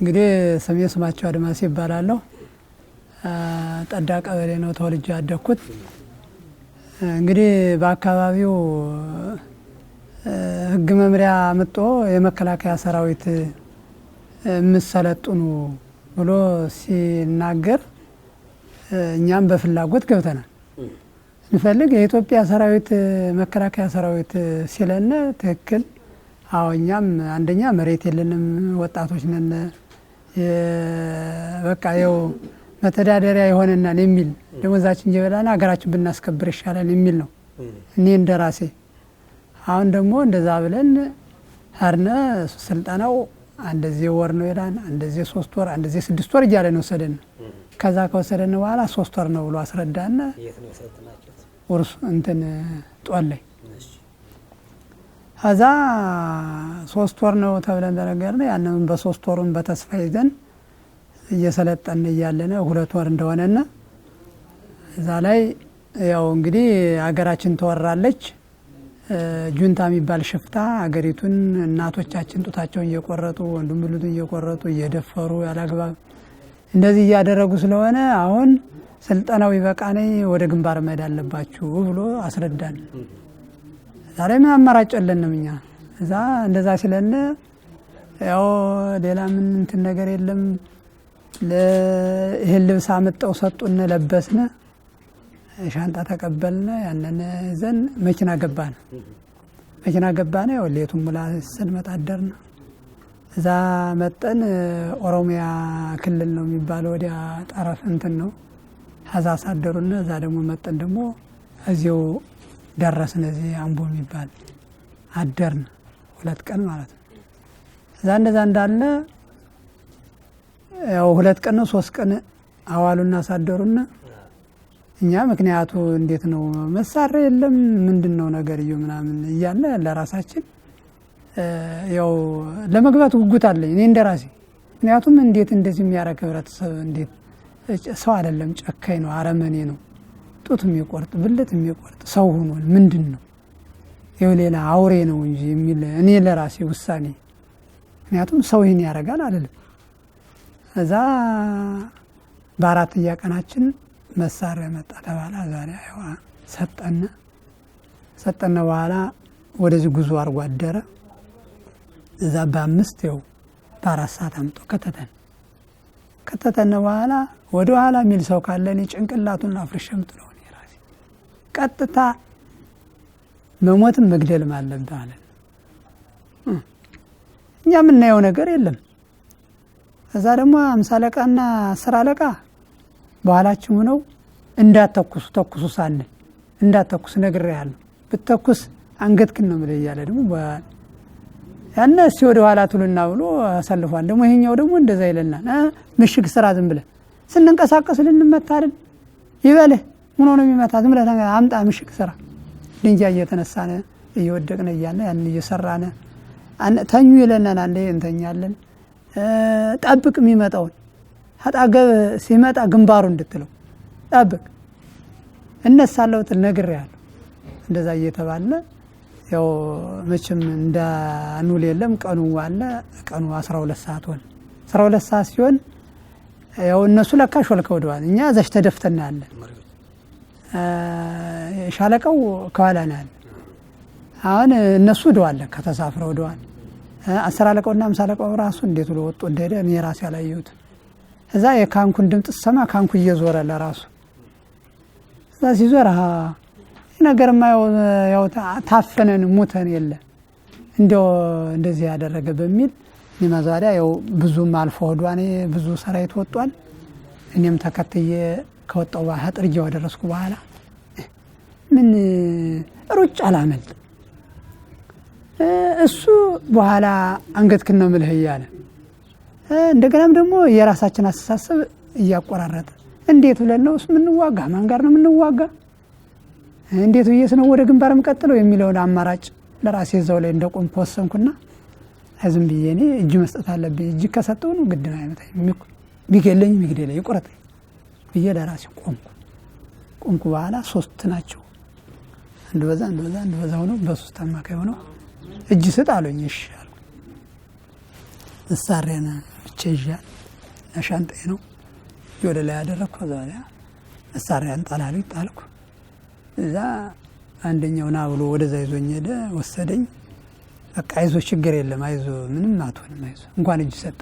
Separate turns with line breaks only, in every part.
እንግዲህ ስሜ ስማቸው አድማሴ ይባላለሁ። ጠዳ ቀበሌ ነው ተወልጄ ያደኩት። እንግዲህ በአካባቢው ህግ መምሪያ መጥቶ የመከላከያ ሰራዊት የምሰለጥኑ ብሎ ሲናገር እኛም በፍላጎት ገብተናል። እንፈልግ የኢትዮጵያ ሰራዊት መከላከያ ሰራዊት ሲለን ትክክል። አዎ እኛም አንደኛ መሬት የለንም፣ ወጣቶች ነን፣ በቃ ያው መተዳደሪያ ይሆነናል የሚል ደሞዛችን እየበላን ሀገራችን ብናስከብር ይሻላል የሚል ነው እኔ እንደራሴ። አሁን ደግሞ እንደዛ ብለን ሀርነ ስልጠናው እንደዚህ ወር ነው ይላል፣ እንደዚህ 3 ወር፣ እንደዚህ 6 ወር እያለ ነው ወሰደን። ከዛ ከወሰደን በኋላ 3 ወር ነው ብሎ አስረዳና ወርስ እንትን ጦላይ ከዛ 3 ወር ነው ተብለን ተነገርነ። ያንን በ3 ወሩን በተስፋ ይዘን እየሰለጠን እያለነ 2 ወር እንደሆነና እዛ ላይ ያው እንግዲህ ሀገራችን ተወራለች። ጁንታ የሚባል ሽፍታ ሀገሪቱን እናቶቻችን ጡታቸውን እየቆረጡ ወንዱም ብሉትን እየቆረጡ እየደፈሩ ያላግባብ እንደዚህ እያደረጉ ስለሆነ አሁን ስልጠናው ይበቃኔ ወደ ግንባር መሄድ አለባችሁ ብሎ አስረዳን። ዛሬ ምን አማራጭ የለንም እኛ እዛ እንደዛ ሲለን ያው ሌላ ምን እንትን ነገር የለም። ይሄን ልብስ አመጣው ሰጡን፣ ለበስነ፣ ሻንጣ ተቀበልነ። ያንን ይዘን መኪና ገባን። መኪና ገባን። ያው ሌቱን ሙላ ስንመጣ አደርን። እዛ መጠን ኦሮሚያ ክልል ነው የሚባለው ወዲያ ጠረፍ እንትን ነው። ከዛ አሳደሩና እዛ ደግሞ መጠን ደግሞ እዚው ደረስን። እዚህ አምቦ የሚባል አደርን 2 ቀን ማለት ነው። እዛ እንደዛ እንዳለ ያው 2 ቀን ነው 3 ቀን አዋሉና አሳደሩና እኛ ምክንያቱ እንዴት ነው መሳሪያ የለም ምንድነው ነገርዩ ምናምን እያለ ለራሳችን ያው ለመግባት ጉጉት አለኝ እኔ እንደራሴ። ምክንያቱም እንዴት እንደዚህ የሚያረግ ህብረተሰብ እንዴት ሰው አይደለም፣ ጨካኝ ነው፣ አረመኔ ነው፣ ጡት የሚቆርጥ ብልት የሚቆርጥ ሰው ሆኗል። ምንድነው ይኸው ሌላ አውሬ ነው እንጂ የሚል እኔ ለራሴ ውሳኔ። ምክንያቱም ሰው ይሄን ያረጋል አይደለም። እዛ በ4ኛ ቀናችን መሳሪያ መጣ ተባለ። ዛሬ አይዋ ሰጠነ በኋላ ወደዚህ ጉዞ አርጎ አደረ። እዛ በ5 ያው በ4 ሰዓት አምጦ ከተተነ በኋላ ወደ ኋላ ሚል ሰው ካለ እኔ ጭንቅላቱን አፍርሸም ጥለው ነው ራሴ ቀጥታ መሞትም መግደልም አለብህ አለ። እኛ ምናየው ነገር የለም። እዛ ደግሞ 50 አለቃና 10 አለቃ በኋላችን ሆነው እንዳትተኩሱ ተኩሱ ሳለ እንዳትተኩስ ነግሬሃለሁ፣ ብትተኩስ አንገትክን ነው ማለት ያለ ደግሞ ያነ እሺ ወደ ኋላ ትሉና ብሎ አሰልፏል። ደግሞ ይሄኛው ደግሞ እንደዛ ይለናል። ምሽግ ስራ ዝም ብለህ ስንንቀሳቀስ ልንመታልን ይበልህ ምን ሆነ የሚመታ ዝም ብለህ አምጣ ምሽግ ስራ። ድንጋይ እየተነሳነ እየወደቅነ እያለ ያን እየሰራነ ተኙ ይለናል። አንዴ እንተኛለን። ጠብቅ የሚመጣውን አጣገብ ሲመጣ ግንባሩ እንድትለው ጠብቅ እነሳለሁ ትል ነግሬሃለሁ። እንደዛ እየተባለ ያው መቼም እንዳኑል የለም። ቀኑ ዋለ። ቀኑ 12 ሰዓት ሆነ። 12 ሰዓት ሲሆን ያው እነሱ ለካ ሾልከው ወደዋል። እኛ ዘሽ ተደፍተና ያለ ሻለቃው ከኋላ ነው ያለ። አሁን እነሱ ወደዋል ከተሳፍረው ወደዋል። 10 አለቃውና 50 አለቃው ራሱ እንዴት ብሎ ወጥቶ እንደሄደ እኔ ራሴ ያላየሁት። እዛ የካንኩን ድምጽ ሰማ። ካንኩ እየዞረ ለራሱ እዛ ሲዞር ነገርማ ያው ታፈነን ሙተን የለ እንደው እንደዚህ ያደረገ በሚል ለማዛሪያ ያው ብዙም አልፎ ሆዷኔ ብዙ ሰራዊት ወጧል። እኔም ተከትዬ ከወጣው በኋላ ጥርጊያው ደረስኩ። በኋላ ምን ሩጭ አላመልጥ እሱ በኋላ አንገትክን ነው ምልህ እያለ እንደገናም ደግሞ የራሳችን አስተሳሰብ እያቆራረጠ እንዴት ብለን ነው ምንዋጋ? ማን ጋር ነው ምንዋጋ? እንዴት ብዬስ ነው ወደ ግንባር መቀጠለው የሚለውን አማራጭ ለራሴ እዛው ላይ እንደቆምኩ ወሰንኩና ዝም ብዬ እኔ እጅ መስጠት አለብኝ። እጅ ከሰጠው ነው ግድ ነው አይመጣኝ ቢገለኝ ይግደለኝ ይቆረጠኝ ብዬ ለራሴ ቆምኩ። በኋላ 3 ናቸው አንድ በዛ ሆኖ በ3 አማካይ ሆኖ እጅ ስጥ አሉኝ። እሺ አልኩ። እሳሬና ብቻ ከፍቼ ይዣል ሻንጣዬ ነው ወደ ላይ ያደረግኩ። ዛሬ መሳሪያን ጣላሉኝ ጣልኩ። እዛ አንደኛው ና ብሎ ወደዛ ይዞኝ ሄደ፣ ወሰደኝ። በቃ አይዞ ችግር የለም አይዞ ምንም አትሆንም አይዞ እንኳን እጅ ሰጠ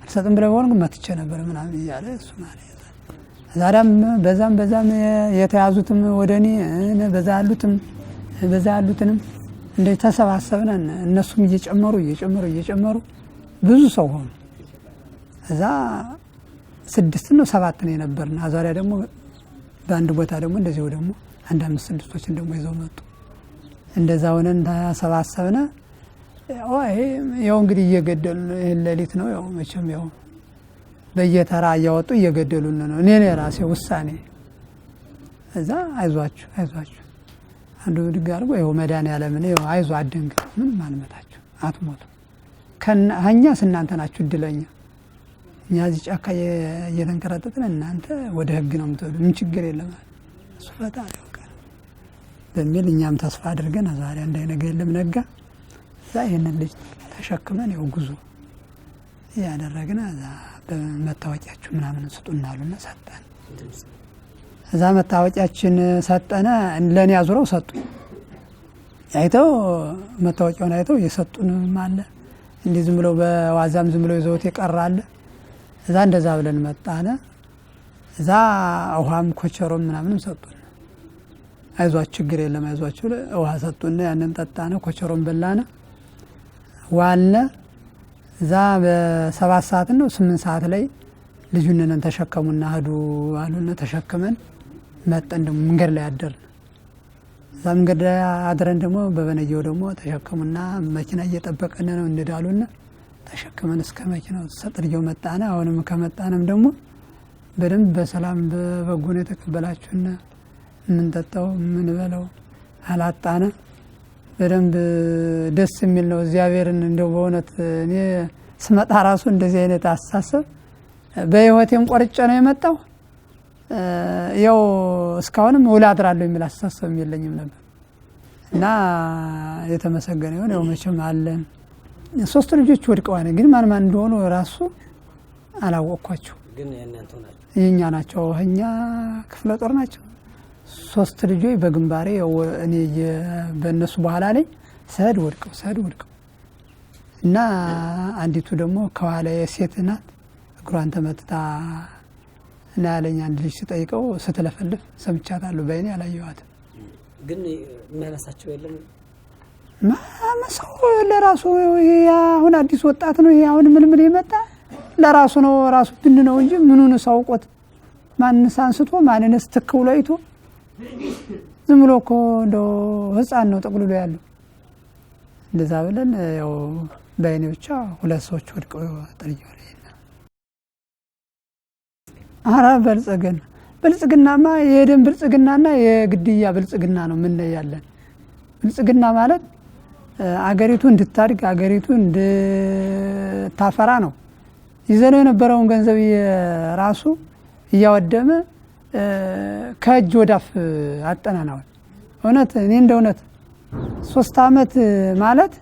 አልሰጥም ብለህ ሆን ግን መትቼ ነበር ምናምን እያለ እሱ ማለት ዛሬም በዛም የተያዙትም ወደኔ በዛ ያሉትንም እንደ ተሰባሰብን እነሱም እየጨመሩ ብዙ ሰው ሆኑ። እዛ 6 ነው 7 ነው የነበርና ዛሬ ደግሞ በአንድ ቦታ ደግሞ እንደዚሁ ደግሞ አንድ 5 6ቶችን ደግሞ ይዘው መጡ። እንደዛ ሆነን ተሰባሰብነ። ያው እንግዲህ እየገደሉ ይሄን ሌሊት ነው ያው መቼም ያው በየተራ እያወጡ እየገደሉን ነው። እኔ ራሴ ውሳኔ እዛ አይዟችሁ አንዱ ድግ አድርጎ ይኸው መድኃኒዓለም ነው ይኸው አይዞ አትደንግጡ፣ ምንም አልመታችሁ አትሞቱ፣ ከእኛስ እናንተ ናችሁ እድለኛ፣ እኛ እዚህ ጫካ እየተንከራተትን እናንተ ወደ ህግ ነው የምትሄዱ፣ ምን ችግር የለም እሱ ፈጣሪ ያውቃል በሚል እኛም ተስፋ አድርገን ዛሬ እንዳይነጋ የለም ነጋ። እዛ ይሄንን ልጅ ተሸክመን ይኸው ጉዞ ያደረግን እዛ በመታወቂያችሁ ምናምን ስጡና አሉና ሰጠን። እዛ መታወቂያችን ሰጠነ። ለኔ አዙረው ሰጡ። አይተው መታወቂያውን አይተው እየሰጡንም አለ እንዲህ ዝም ብለው በዋዛም ዝም ብለው ይዘውት ይቀራል። እዛ እንደዛ ብለን መጣነ። እዛ ውሃም ኮቸሮም ምናምንም ሰጡን። አይዟችሁ ችግር የለም አይዟችሁ ውሃ ሰጡና ያንን ጠጣነ፣ ኮቸሮም በላነ፣ ዋልነ። እዛ በ7 ሰዓት ነው 8 ሰዓት ላይ ልጁንን ተሸከሙና ሄዱ አሉና ተሸክመን መጠን ደግሞ መንገድ ላይ አደርን። እዛ መንገድ ላይ አድረን ደግሞ በበነየው ደግሞ ተሸከሙና መኪና እየጠበቀን ነው እንዳሉና ተሸክመን እስከ መኪናው ተሰጥርየው መጣነ። አሁንም ከመጣንም ደግሞ በደንብ በሰላም በበጎ ነው የተቀበላችሁና የምንጠጣው የምንበላው አላጣነ። በደንብ ደስ የሚል ነው። እግዚአብሔርን እንደው በእውነት እኔ ስመጣ ራሱ እንደዚህ አይነት አስተሳሰብ በህይወቴም ቆርጬ ነው የመጣው። ያው እስካሁንም ውላ አድራለሁ የሚል አስተሳሰብ የለኝም ነበር እና የተመሰገነ ይሁን። ያው መቼም አለን 3 ልጆች ወድቀዋል፣ ግን ማን እንደሆኑ ራሱ አላወቅኳቸው።
ግን የእናንተ ናቸው?
የኛ ናቸው። እኛ ክፍለ ጦር ናቸው። 3 ልጆች በግንባሬ እኔ በእነሱ በኋላ ላይ ሰድ ወድቀው እና አንዲቱ ደግሞ ከኋላ የሴት ናት እግሯን ተመትታ እና ያለኝ አንድ ልጅ ስጠይቀው ስትለፈልፍ ሰምቻታለሁ። በእኔ አላየኋትም።
ግን የሚያነሳቸው የለም
ሰው ለራሱ አሁን አዲስ ወጣት ነው። ይሄ አሁን ምን ይመጣ ለራሱ ነው ራሱ ብን ነው እንጂ ምኑን ሳውቆት ማንስ አንስቶ ማንንስ ትክውሎ አይቶ ዝም ብሎ እኮ እንደው ህፃን ነው ጠቅልሎ ያለው። እንደዛ ብለን ያው በእኔ ብቻ 2 ሰዎች ወድቀው ጥልየው ላይ አራ ብልጽግናማ የደም ብልጽግናና የግድያ ብልጽግና ነው። ምን ያለን ብልጽግና ማለት አገሪቱ እንድታድግ አገሪቱ እንድታፈራ ነው። ይዘነው የነበረውን ገንዘብ ራሱ እያወደመ ከእጅ ወዳፍ አጠናናዋል። እውነት እኔ እንደ እውነት 3 ዓመት ማለት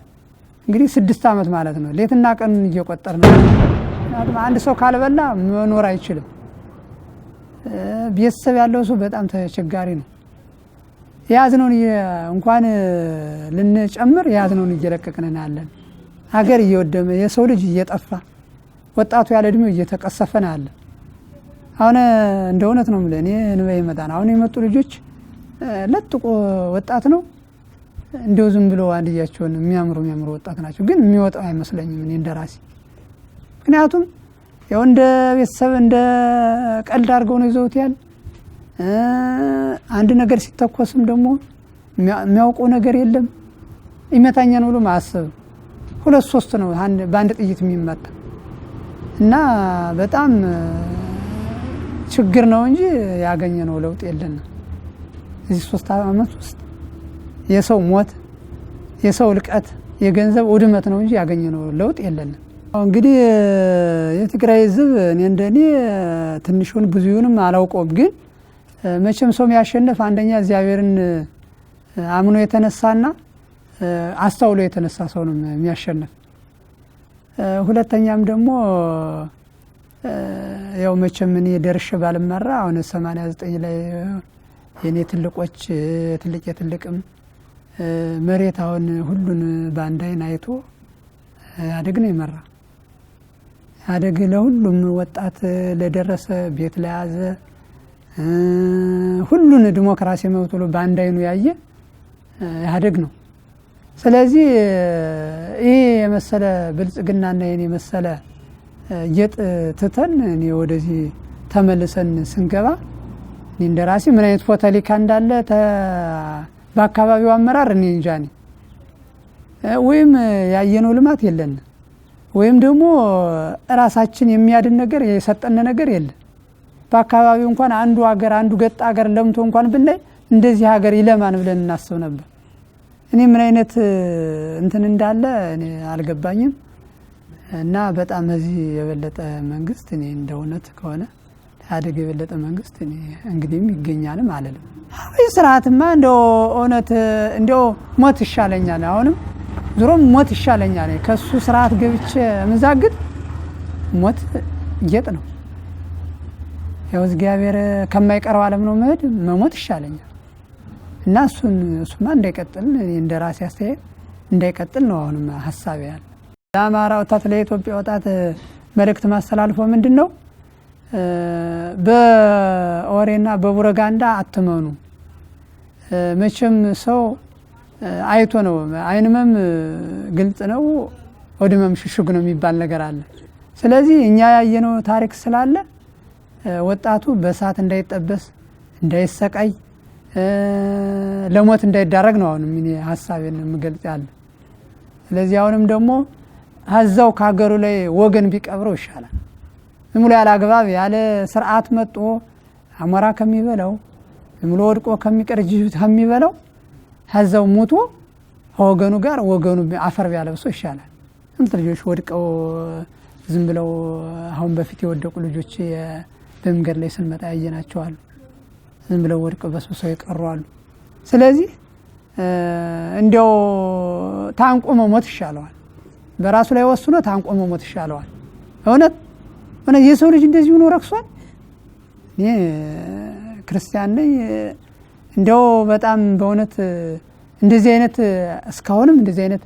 እንግዲህ 6 ዓመት ማለት ነው። ሌትና ቀን እየቆጠር ነው። አንድ ሰው ካልበላ መኖር አይችልም። ቤተሰብ ያለው ሰው በጣም ተቸጋሪ ነው። የያዝነውን እንኳን ልንጨምር የያዝነውን እየለቀቅን ያለን፣ ሀገር እየወደመ የሰው ልጅ እየጠፋ ወጣቱ ያለ እድሜው እየተቀሰፈ ነው ያለ። አሁን እንደ እውነት ነው የምልህ እኔ እንበይ ይመጣና አሁን የመጡ ልጆች ለጥቆ ወጣት ነው እንደው ዝም ብሎ አንድያቸውን የሚያምሩ ወጣት ናቸው። ግን የሚወጣው አይመስለኝም እኔ እንደራሴ። ምክንያቱም ያው እንደ ቤተሰብ እንደ ቀልድ አድርገው ነው ይዘውት ያለ። አንድ ነገር ሲተኮስም ደግሞ የሚያውቀው ነገር የለም። ይመታኛ ነው ብሎ ማሰብ 2 3 ነው በአንድ ጥይት የሚመታ እና በጣም ችግር ነው እንጂ ያገኘነው ለውጥ የለንም። እዚህ 3 ዓመት ውስጥ የሰው ሞት፣ የሰው ልቀት፣ የገንዘብ ውድመት ነው እንጂ ያገኘነው ለውጥ የለንም። እንግዲህ የትግራይ ህዝብ እኔ እንደኔ ትንሹን ብዙዩንም አላውቀውም፣ ግን መቼም ሰው የሚያሸንፍ አንደኛ እግዚአብሔርን አምኖ የተነሳና አስተውሎ የተነሳ ሰው ነው የሚያሸንፍ። ሁለተኛም ደግሞ ያው መቼም እኔ ደርሼ ባልመራ አሁን 89 ላይ የኔ ትልቆች የትልቅም መሬት አሁን ሁሉን በአንድ አይን አይቶ ኢህአዴግ ነው የመራ። ኢህአዴግ ለሁሉም ወጣት ለደረሰ ቤት ለያዘ ሁሉን ዲሞክራሲ መብት ብሎ በአንድ አይኑ ያየ ኢህአዴግ ነው። ስለዚህ ይሄ የመሰለ ብልጽግናና የኔ የመሰለ ጌጥ ትተን እኔ ወደዚህ ተመልሰን ስንገባ እኔ እንደራሴ ምን አይነት ፖለቲካ እንዳለ በአካባቢው አመራር እኔ እንጃ ነኝ። ወይም ያየነው ልማት የለን ወይም ደግሞ ራሳችን የሚያድን ነገር የሰጠን ነገር የለን። በአካባቢው እንኳን አንዱ ሀገር አንዱ ገጣ ሀገር ለምቶ እንኳን ብናይ እንደዚህ ሀገር ይለማን ብለን እናስብ ነበር። እኔ ምን አይነት እንትን እንዳለ እኔ አልገባኝም። እና በጣም እዚህ የበለጠ መንግስት እኔ እንደ እውነት ከሆነ ኢህአዴግ የበለጠ መንግስት እኔ እንግዲህም ይገኛልም አለለም። ይህ ስርዓትማ እንደው እውነት እንደው ሞት ይሻለኛል። አሁንም ዙሮም ሞት ይሻለኛል። ከሱ ስርዓት ገብቼ መዛግድ ሞት ጌጥ ነው። ያው እግዚአብሔር ከማይቀረው ዓለም ነው መሄድ መሞት ይሻለኛል። እና እሱማ እንዳይቀጥል እኔ እንደራሴ አስተያየት እንዳይቀጥል ነው አሁንም ሀሳቤ ያለ። ለአማራ ወጣት ለኢትዮጵያ ወጣት መልእክት ማስተላልፎ ምንድነው? በወሬና በቡረጋንዳ አትመኑ። መቼም ሰው አይቶ ነው አይንመም ግልጽ ነው ወድመም ሽሽግ ነው የሚባል ነገር አለ። ስለዚህ እኛ ያየነው ታሪክ ስላለ ወጣቱ በእሳት እንዳይጠበስ እንዳይሰቃይ ለሞት እንዳይዳረግ ነው አሁንም እኔ ሀሳቤን የምገልጽ ያለ። ስለዚህ አሁንም ደግሞ አዛው ከሀገሩ ላይ ወገን ቢቀብረው ይሻላል። ዝም ብሎ ያለ አግባብ ያለ ስርዓት መጥቶ አሞራ ከሚበላው ዝም ብሎ ወድቆ ከሚቀር ጅጅት ከሚበላው አዛው ሞቶ ወገኑ ጋር ወገኑ አፈር ቢያለብሰው ይሻላል። እንት ልጆች ወድቀው ዝም ብለው አሁን በፊት የወደቁ ልጆች በመንገድ ላይ ስንመጣ ያየናቸው አሉ። ዝም ብለው ወድቀው በስብሰው ይቀሩ አሉ። ስለዚህ እንዲያው ታንቆ መሞት ይሻለዋል። በራሱ ላይ ወስኖ ታንቆ መሞት ይሻለዋል። እውነት የሰው ልጅ እንደዚህ ሆኖ ረክሷል። እኔ ክርስቲያን ነኝ። እንዲያው በጣም በእውነት እንደዚህ አይነት እስካሁንም እንደዚህ አይነት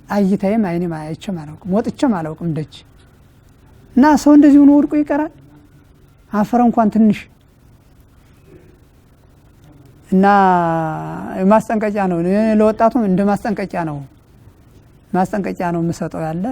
አይታይም አይኔም አይቼም አላውቅም ወጥቼም አላውቅም ደጅ እና ሰው እንደዚህ ሆኖ ወድቆ ይቀራል። አፈር እንኳን ትንሽ እና ማስጠንቀቂያ ነው ለወጣቱም እንደ ማስጠንቀቂያ ነው የምሰጠው ያለ